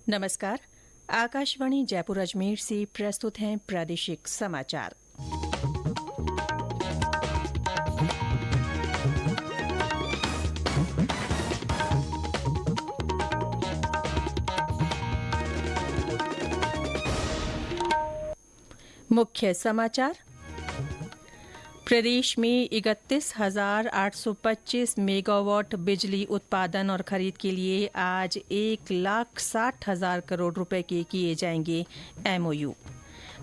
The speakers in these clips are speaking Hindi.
नमस्कार। आकाशवाणी जयपुर अजमेर से प्रस्तुत हैं प्रादेशिक समाचार। मुख्य समाचार। प्रदेश में 31,825 मेगावाट बिजली उत्पादन और खरीद के लिए आज 1,60,000 करोड़ रुपए के किए जाएंगे एमओयू।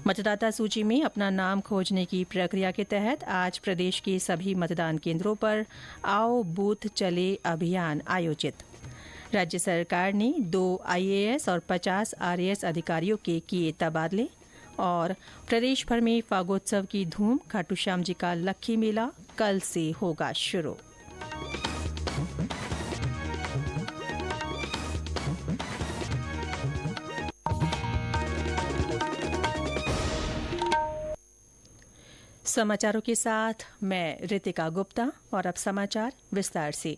मतदाता सूची में अपना नाम खोजने की प्रक्रिया के तहत आज प्रदेश के सभी मतदान केंद्रों पर आओ बूथ चले अभियान आयोजित। राज्य सरकार ने 2 आईएएस और 50 आरएएस अधिकारियों के किए तबादले। और प्रदेश भर में फागोत्सव की धूम। खाटू श्याम जी का लक्खी मेला कल से होगा शुरू। समाचारों के साथ मैं रितिका गुप्ता। और अब समाचार विस्तार से।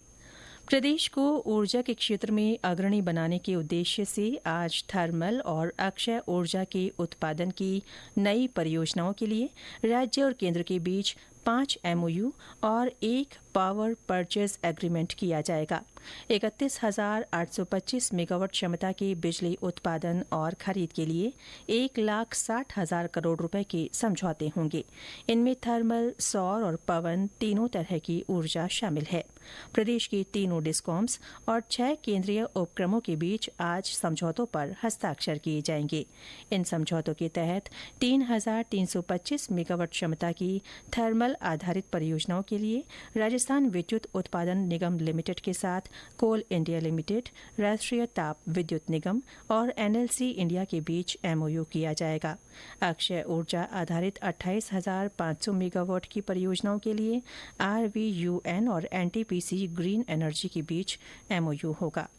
प्रदेश को ऊर्जा के क्षेत्र में अग्रणी बनाने के उद्देश्य से आज थर्मल और अक्षय ऊर्जा के उत्पादन की नई परियोजनाओं के लिए राज्य और केंद्र के बीच 5 एमओयू और 1 पावर परचेज एग्रीमेंट किया जाएगा। 31,825 मेगावाट क्षमता के बिजली उत्पादन और खरीद के लिए 1,60,000 करोड़ रुपए के समझौते होंगे। इनमें थर्मल, सौर और पवन तीनों तरह की ऊर्जा शामिल है। प्रदेश के तीनों डिस्कॉम्स और 6 केंद्रीय उपक्रमों के बीच आज समझौतों पर हस्ताक्षर किए जाएंगे। इन समझौतों के तहत 3,325 मेगावाट क्षमता की थर्मल आधारित परियोजनाओं के लिए राजस्थान विद्युत उत्पादन निगम लिमिटेड के साथ कोल इंडिया लिमिटेड, राष्ट्रीय ताप विद्युत निगम और एनएलसी इंडिया के बीच एमओयू किया जाएगा। अक्षय ऊर्जा आधारित 28,500 मेगावाट की परियोजनाओं के लिए आरवीयूएन और एनटीपीसी ग्रीन एनर्जी के बीच एमओयू होगा।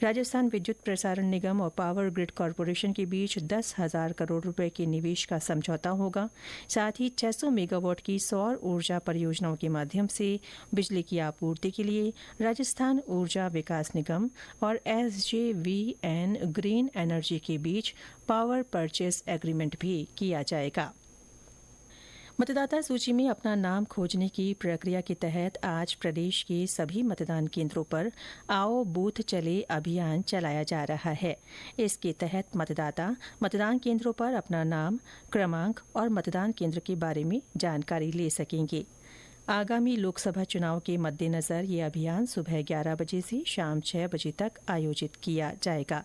राजस्थान विद्युत प्रसारण निगम और पावर ग्रिड कॉरपोरेशन के बीच 10,000 करोड़ रुपए के निवेश का समझौता होगा। साथ ही 600 मेगावाट की सौर ऊर्जा परियोजनाओं के माध्यम से बिजली की आपूर्ति के लिए राजस्थान ऊर्जा विकास निगम और एसजेवीएन ग्रीन एनर्जी के बीच पावर परचेज एग्रीमेंट भी किया जाएगा। मतदाता सूची में अपना नाम खोजने की प्रक्रिया के तहत आज प्रदेश के सभी मतदान केंद्रों पर आओ बूथ चले अभियान चलाया जा रहा है। इसके तहत मतदाता मतदान केंद्रों पर अपना नाम, क्रमांक और मतदान केंद्र के बारे में जानकारी ले सकेंगे। आगामी लोकसभा चुनाव के मद्देनजर ये अभियान सुबह 11 बजे से शाम 6 बजे तक आयोजित किया जाएगा।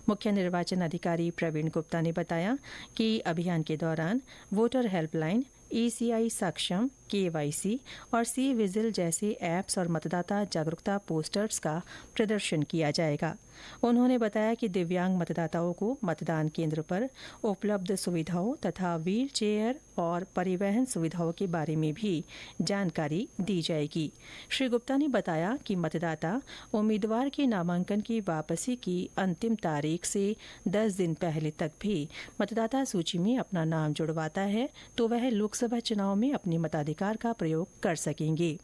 मुख्य निर्वाचन अधिकारी प्रवीण गुप्ता ने बताया कि अभियान के दौरान वोटर हेल्पलाइन, ईसीआई सक्षम, केवाईसी और सी विजिल जैसे ऐप्स और मतदाता जागरूकता पोस्टर्स का प्रदर्शन किया जाएगा। उन्होंने बताया कि दिव्यांग मतदाताओं को मतदान केंद्र पर उपलब्ध सुविधाओं तथा व्हील चेयर और परिवहन सुविधाओं के बारे में भी जानकारी दी जाएगी। श्री गुप्ता ने बताया कि मतदाता उम्मीदवार के नामांकन की वापसी की अंतिम तारीख से 10 दिन पहले तक भी मतदाता सूची में अपना नाम जुड़वाता है तो वह लोकसभा चुनाव में अपने मताधिकार का प्रयोग कर सकेंगे।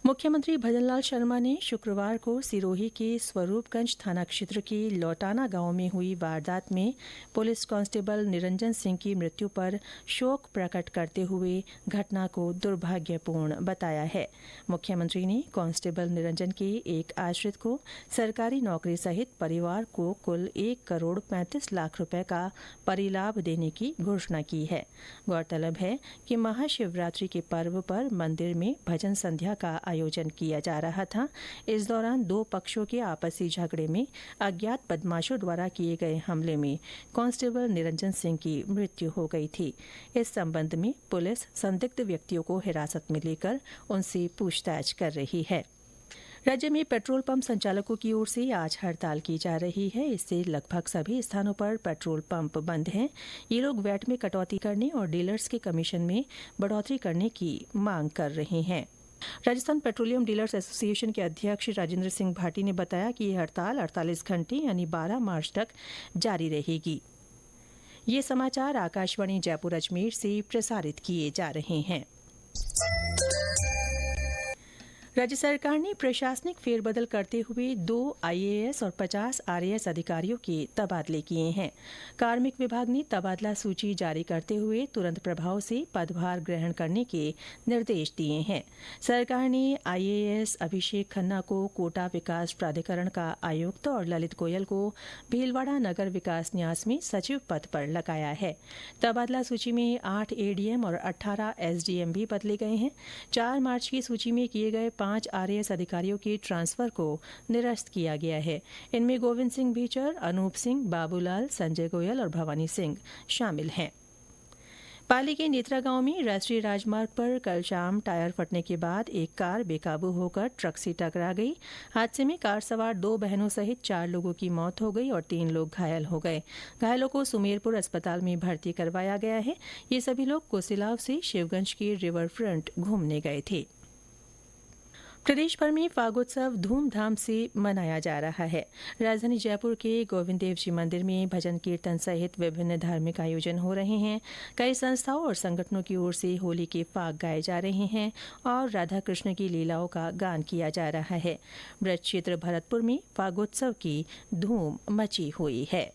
मुख्यमंत्री भजनलाल शर्मा ने शुक्रवार को सिरोही के स्वरूपगंज थाना क्षेत्र के लौटाना गांव में हुई वारदात में पुलिस कांस्टेबल निरंजन सिंह की मृत्यु पर शोक प्रकट करते हुए घटना को दुर्भाग्यपूर्ण बताया है। मुख्यमंत्री ने कांस्टेबल निरंजन के एक आश्रित को सरकारी नौकरी सहित परिवार को कुल 1,35,00,000 रुपए का परिलाभ देने की घोषणा की है। गौरतलब है कि महाशिवरात्रि के पर्व पर मंदिर में भजन संध्या का आयोजन किया जा रहा था। इस दौरान 2 पक्षों के आपसी झगड़े में अज्ञात बदमाशों द्वारा किए गए हमले में कांस्टेबल निरंजन सिंह की मृत्यु हो गई थी। इस संबंध में पुलिस संदिग्ध व्यक्तियों को हिरासत में लेकर उनसे पूछताछ कर रही है। राज्य में पेट्रोल पंप संचालकों की ओर से आज हड़ताल की जा रही है। इससे लगभग सभी स्थानों पर पेट्रोल पंप बंद हैं। ये लोग वैट में कटौती करने और डीलर्स के कमीशन में बढ़ोतरी करने की मांग कर रहे हैं। राजस्थान पेट्रोलियम डीलर्स एसोसिएशन के अध्यक्ष राजेंद्र सिंह भाटी ने बताया कि यह हड़ताल 48 घंटे यानी 12 मार्च तक जारी रहेगी। ये समाचार आकाशवाणी जयपुर अजमेर से प्रसारित किए जा रहे हैं। राज्य सरकार ने प्रशासनिक फेरबदल करते हुए 2 आईएएस और 50 आरएएस अधिकारियों के तबादले किए हैं। कार्मिक विभाग ने तबादला सूची जारी करते हुए तुरंत प्रभाव से पदभार ग्रहण करने के निर्देश दिए हैं। सरकार ने आईएएस अभिषेक खन्ना को कोटा विकास प्राधिकरण का आयुक्त और ललित गोयल को भीलवाड़ा नगर विकास न्यास में सचिव पद पर लगाया है। तबादला सूची में 8 एडीएम और 18 एसडीएम भी बदले गए हैं। 4 मार्च की सूची में किए गए 5 आरएएस अधिकारियों के ट्रांसफर को निरस्त किया गया है। इनमें गोविंद सिंह भीचर, अनूप सिंह, बाबूलाल, संजय गोयल और भवानी सिंह शामिल हैं। पाली के नेत्रा गांव में राष्ट्रीय राजमार्ग पर कल शाम टायर फटने के बाद एक कार बेकाबू होकर ट्रक से टकरा गई। हादसे में कार सवार 2 बहनों सहित 4 लोगों की मौत हो गई और 3 लोग घायल हो गए। घायलों को सुमेरपुर अस्पताल में भर्ती करवाया गया है। ये सभी लोग कोसिलाव से शिवगंज के रिवर फ्रंट घूमने गए थे। प्रदेश भर में फागोत्सव धूमधाम से मनाया जा रहा है। राजधानी जयपुर के गोविंद देव जी मंदिर में भजन कीर्तन सहित विभिन्न धार्मिक आयोजन हो रहे हैं। कई संस्थाओं और संगठनों की ओर से होली के फाग गाए जा रहे हैं और राधा कृष्ण की लीलाओं का गान किया जा रहा है। ब्रज क्षेत्र भरतपुर में फागोत्सव की धूम मची हुई है।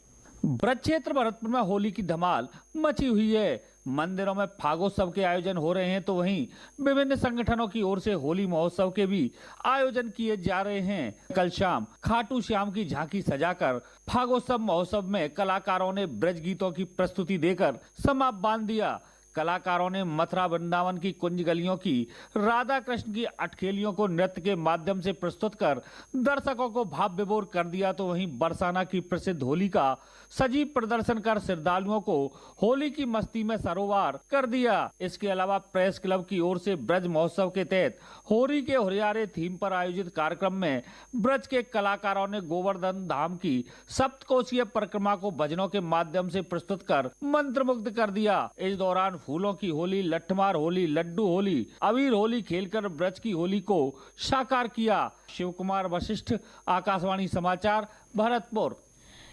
ब्रज क्षेत्र भरतपुर में होली की धमाल मची हुई है। मंदिरों में फागोत्सव के आयोजन हो रहे हैं तो वहीं विभिन्न संगठनों की ओर से होली महोत्सव के भी आयोजन किए जा रहे हैं। कल शाम खाटू श्याम की झांकी सजाकर फागोत्सव महोत्सव में कलाकारों ने ब्रज गीतों की प्रस्तुति देकर समा बांध दिया। कलाकारों ने मथुरा वृंदावन की कुंज गलियों की राधा कृष्ण की अटखेलियों को नृत्य के माध्यम से प्रस्तुत कर दर्शकों को भाव विभोर कर दिया तो वहीं बरसाना की प्रसिद्ध होली का सजीव प्रदर्शन कर श्रद्धालुओं को होली की मस्ती में सरोवर कर दिया। इसके अलावा प्रेस क्लब की ओर से ब्रज महोत्सव के तहत होली के हुरियारे थीम पर आयोजित कार्यक्रम में ब्रज के कलाकारों ने गोवर्धन धाम की सप्तकोशीय परिक्रमा को भजनों के माध्यम से प्रस्तुत कर मंत्रमुग्ध कर दिया। इस दौरान फूलों की होली, लट्ठमार होली, लड्डू होली, अबीर होली खेलकर ब्रज की होली को साकार किया। शिव कुमार वशिष्ठ, आकाशवाणी समाचार, भरतपुर।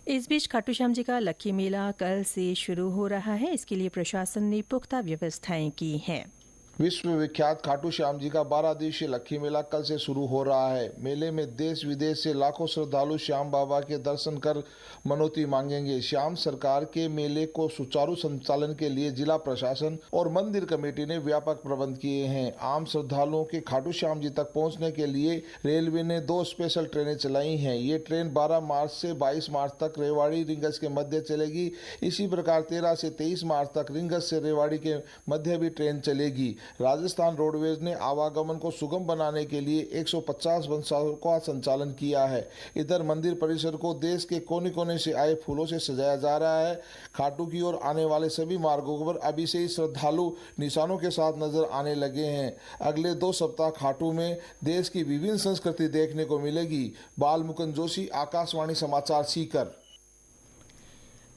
इस बीच खाटू श्याम जी का लक्खी मेला कल से शुरू हो रहा है। इसके लिए प्रशासन ने पुख्ता व्यवस्थाएं की हैं। विश्व विख्यात खाटू श्याम जी का 12 दिवसीय लक्खी मेला कल से शुरू हो रहा है। मेले में देश विदेश से लाखों श्रद्धालु श्याम बाबा के दर्शन कर मनौती मांगेंगे। श्याम सरकार के मेले को सुचारू संचालन के लिए जिला प्रशासन और मंदिर कमेटी ने व्यापक प्रबंध किए हैं। आम श्रद्धालुओं के खाटू श्याम जी तक पहुंचने के लिए रेलवे ने 2 स्पेशल ट्रेनें चलाई हैं। ये ट्रेन 12 मार्च से 22 मार्च तक रेवाड़ी रिंगस के मध्य चलेगी। इसी प्रकार 13 से 23 मार्च तक रिंगस से रेवाड़ी के मध्य भी ट्रेन चलेगी। राजस्थान रोडवेज ने आवागमन को सुगम बनाने के लिए 150 बसों का संचालन किया है। इधर मंदिर परिसर को देश के कोने कोने से आए फूलों से सजाया जा रहा है। खाटू की ओर आने वाले सभी मार्गों पर अभी से ही श्रद्धालु निशानों के साथ नजर आने लगे हैं। अगले 2 सप्ताह खाटू में देश की विभिन्न संस्कृति देखने को मिलेगी। बाल मुकुंद जोशी, आकाशवाणी समाचार, सीकर।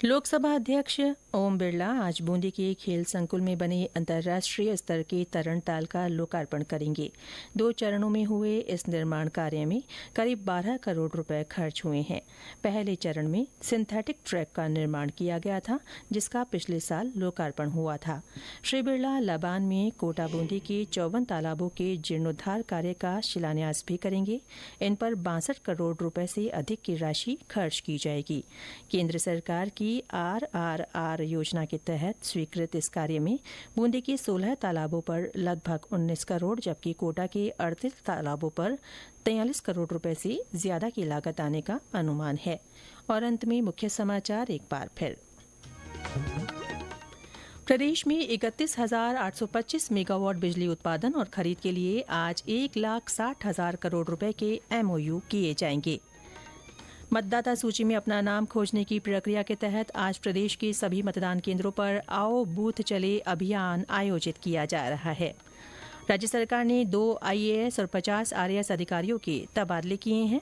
लोकसभा अध्यक्ष ओम बिरला आज बूंदी के खेल संकुल में बने अंतर्राष्ट्रीय स्तर के तरण ताल का लोकार्पण करेंगे। 2 चरणों में हुए इस निर्माण कार्य में करीब 12 करोड़ रुपए खर्च हुए हैं। पहले चरण में सिंथेटिक ट्रैक का निर्माण किया गया था, जिसका पिछले साल लोकार्पण हुआ था। श्री बिरला लबान में कोटा बूंदी के 54 तालाबों के जीर्णोद्धार कार्य का शिलान्यास भी करेंगे। इन पर 62 करोड़ रुपए से अधिक की राशि खर्च की जाएगी। केंद्र सरकार की RRR योजना के तहत स्वीकृत इस कार्य में बूंदी के 16 तालाबों पर लगभग 19 करोड़ जबकि कोटा के 38 तालाबों पर 43 करोड़ रुपए से ज्यादा की लागत आने का अनुमान है। और अंत में मुख्य समाचार एक बार फिर। प्रदेश में 31,825 मेगावाट बिजली उत्पादन और खरीद के लिए आज 1,60,000 करोड़ रुपए के MOU किए जाएंगे। मतदाता सूची में अपना नाम खोजने की प्रक्रिया के तहत आज प्रदेश के सभी मतदान केंद्रों पर आओ बूथ चले अभियान आयोजित किया जा रहा है। राज्य सरकार ने 2 IAS और 50 RAS अधिकारियों के तबादले किए हैं।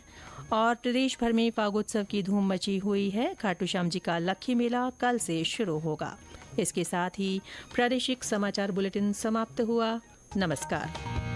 और प्रदेश भर में फागोत्सव की धूम मची हुई है। खाटू श्याम जी का लक्खी मेला कल से शुरू होगा। इसके साथ ही प्रादेशिक समाचार बुलेटिन समाप्त हुआ। नमस्कार।